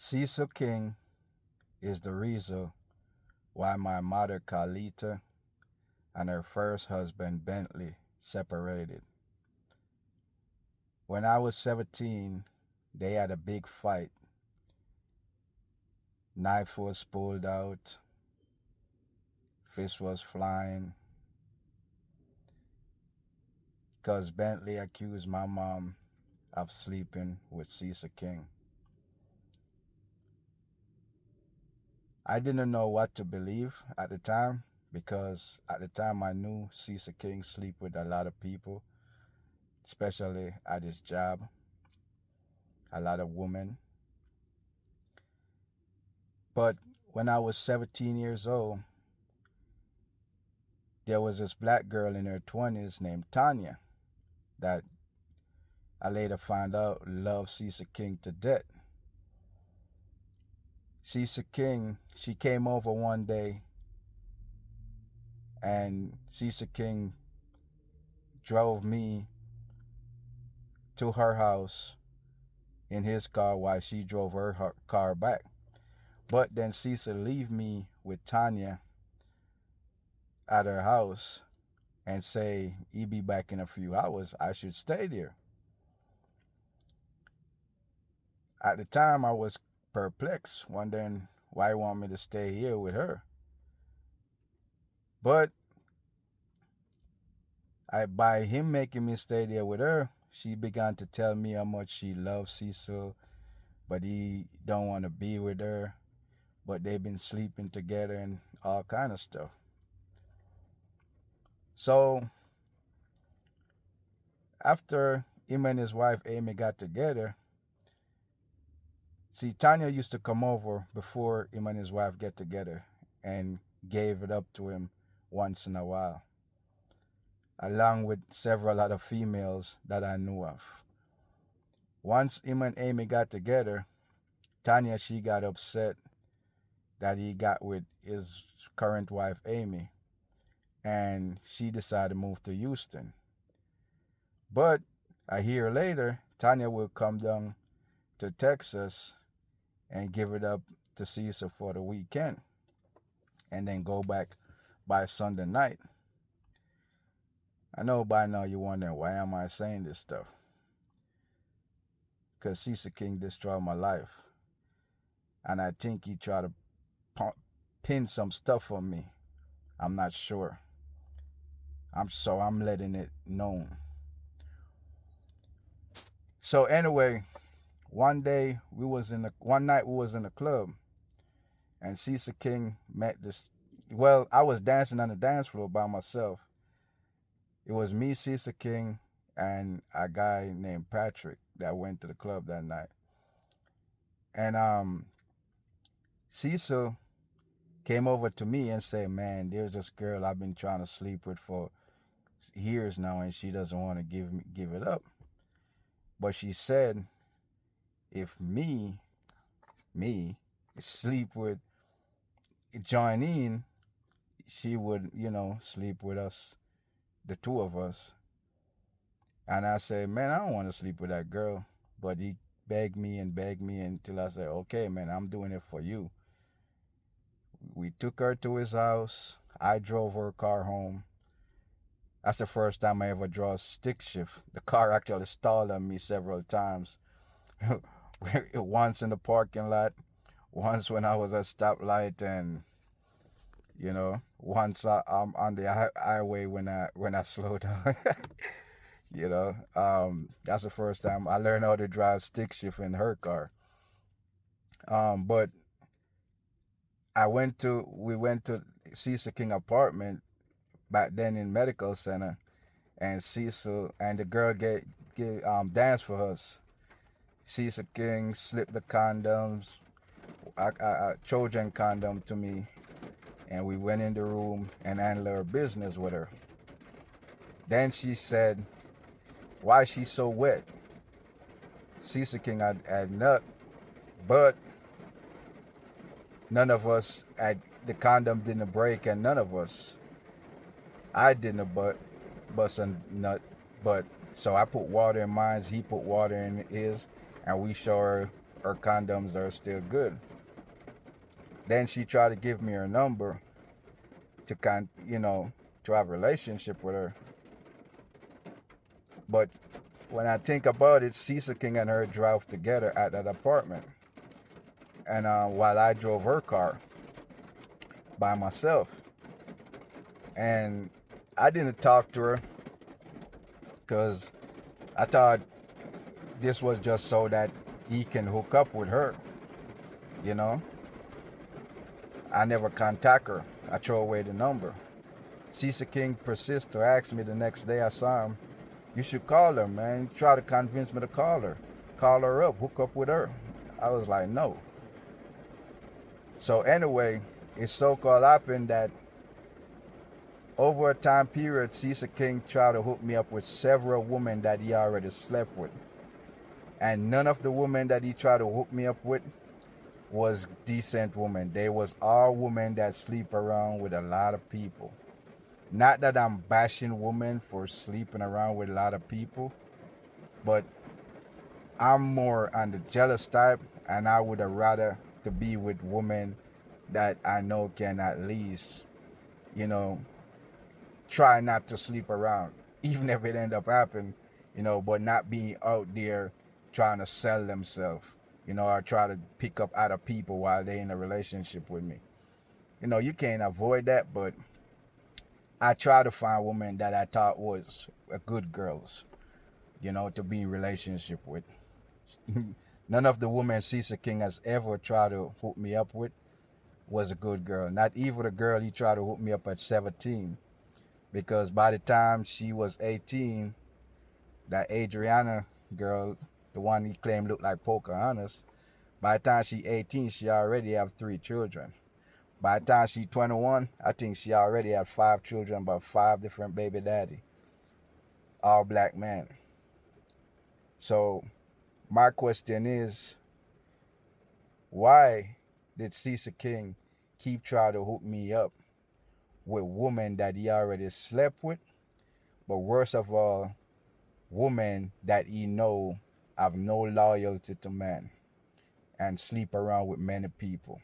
Cecil King is the reason why my mother Carlita and her first husband Bentley separated. When I was 17, they had a big fight. Knife was pulled out, fist was flying, because Bentley accused my mom of sleeping with Cecil King. I didn't know what to believe at the time because at the time I knew Cecil King sleep with a lot of people, especially at his job, a lot of women. But when I was 17 years old, there was this black girl in her 20s named Tanya that I later found out loved Cecil King to death. Cecil King, she came over one day and Cecil King drove me to her house in his car while she drove her car back. But then Cecil leave me with Tanya at her house and say he be back in a few hours. I should stay there. At the time, I was perplexed, wondering why he want me to stay here with her. But by him making me stay there with her, she began to tell me how much she loves Cecil, but he don't want to be with her. But they've been sleeping together and all kind of stuff. So after him and his wife Amy got together, see, Tanya used to come over before him and his wife get together and gave it up to him once in a while, along with several other females that I knew of. Once him and Amy got together, Tanya, she got upset that he got with his current wife Amy, and she decided to move to Houston. But a year later, Tanya will come down to Texas and give it up to Cecil for the weekend and then go back by Sunday night. I know by now you're wondering, why am I saying this stuff? Because Cecil King destroyed my life. And I think he tried to pin some stuff on me. I'm not sure. I'm letting it known. So anyway, one night we was in the club, and Cecil King met this. Well, I was dancing on the dance floor by myself. It was me, Cecil King, and a guy named Patrick that went to the club that night. And Cecil came over to me and said, "Man, there's this girl I've been trying to sleep with for years now, and she doesn't want to give it up. But she said, if me sleep with join in, she would, sleep with us, the two of us." And I said, "Man, I don't want to sleep with that girl." But he begged me until I said, "Okay, man, I'm doing it for you." We took her to his house. I drove her car home. That's the first time I ever draw a stick shift. The car actually stalled on me several times. Once in the parking lot, once when I was at stoplight, and once I'm on the highway when I slow down. That's the first time I learned how to drive stick shift in her car. But we went to Cecil King apartment back then in Medical Center, and Cecil and the girl danced for us. Cecil King slipped the condoms, a Trojan condom to me, and we went in the room and handled our business with her. Then she said, "Why is she so wet?" Cecil King had nut, but none of us had, the condom didn't break, and none of us, I didn't bust a nut, but so I put water in mine, he put water in his, and we show her her condoms are still good. Then she tried to give me her number to to have a relationship with her. But when I think about it, Cecil King and her drove together at that apartment, and while I drove her car by myself, and I didn't talk to her because I thought this was just so that he can hook up with her. You know, I never contact her. I throw away the number. Cecil King persists to ask me the next day I saw him, "You should call her, man." He tried to convince me to call her. Call her up, hook up with her. I was like, no. So anyway, it so-called happened that over a time period, Cecil King tried to hook me up with several women that he already slept with. And none of the women that he tried to hook me up with was decent women. They was all women that sleep around with a lot of people. Not that I'm bashing women for sleeping around with a lot of people, but I'm more on the jealous type, and I would have rather to be with women that I know can at least, you know, try not to sleep around, even if it end up happening, but not being out there trying to sell themselves, or try to pick up other people while they in a relationship with me. You can't avoid that, but I try to find women that I thought was good girls, to be in relationship with. None of the women Cecil King has ever tried to hook me up with was a good girl. Not even the girl he tried to hook me up at 17. Because by the time she was 18, that Adriana girl, the one he claimed looked like Pocahontas, by the time she 18, she already have 3 children. By the time she 21, I think she already had 5 children, but 5 different baby daddy, all black men. So my question is, why did Cecil King keep trying to hook me up with women that he already slept with? But worst of all, women that he know have no loyalty to men and sleep around with many people.